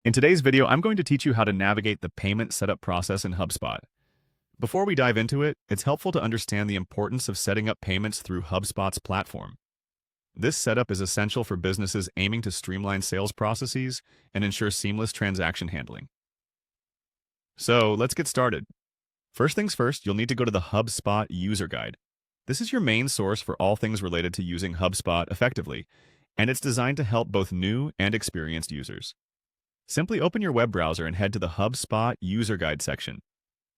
In today's video, I'm going to teach you how to navigate the payment setup process in HubSpot. Before we dive into it, it's helpful to understand the importance of setting up payments through HubSpot's platform. This setup is essential for businesses aiming to streamline sales processes and ensure seamless transaction handling. So let's get started. First things first, you'll need to go to the HubSpot user guide. This is your main source for all things related to using HubSpot effectively, and it's designed to help both new and experienced users. Simply open your web browser and head to the HubSpot user guide section.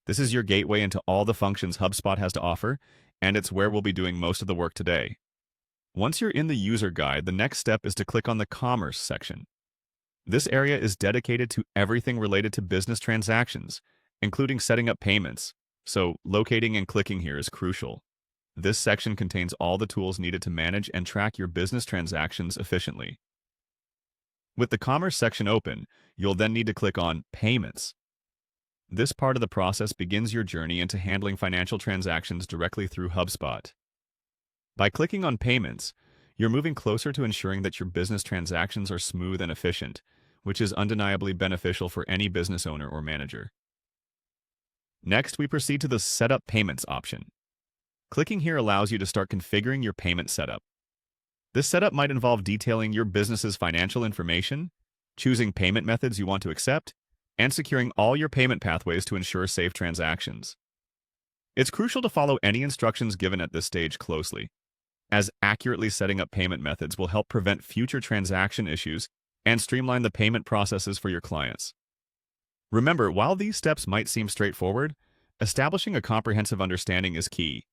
This is your gateway into all the functions HubSpot has to offer, and it's where we'll be doing most of the work today. Once you're in the user guide, the next step is to click on the Commerce section. This area is dedicated to everything related to business transactions, including setting up payments, so locating and clicking here is crucial. This section contains all the tools needed to manage and track your business transactions efficiently. With the Commerce section open, you'll then need to click on Payments. This part of the process begins your journey into handling financial transactions directly through HubSpot. By clicking on Payments, you're moving closer to ensuring that your business transactions are smooth and efficient, which is undeniably beneficial for any business owner or manager. Next, we proceed to the Setup Payments option. Clicking here allows you to start configuring your payment setup. This setup might involve detailing your business's financial information, choosing payment methods you want to accept, and securing all your payment pathways to ensure safe transactions. It's crucial to follow any instructions given at this stage closely, as accurately setting up payment methods will help prevent future transaction issues and streamline the payment processes for your clients. Remember, while these steps might seem straightforward, establishing a comprehensive understanding is key.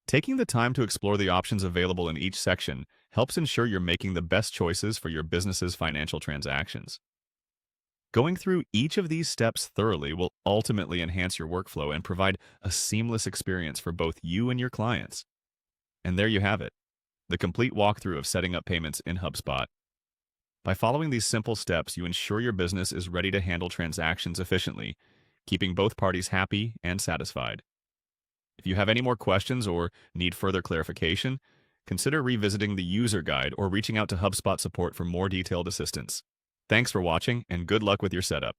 Taking the time to explore the options available in each section helps ensure you're making the best choices for your business's financial transactions. Going through each of these steps thoroughly will ultimately enhance your workflow and provide a seamless experience for both you and your clients. And there you have it, the complete walkthrough of setting up payments in HubSpot. By following these simple steps, you ensure your business is ready to handle transactions efficiently, keeping both parties happy and satisfied. If you have any more questions or need further clarification, consider revisiting the user guide or reaching out to HubSpot support for more detailed assistance. Thanks for watching, and good luck with your setup.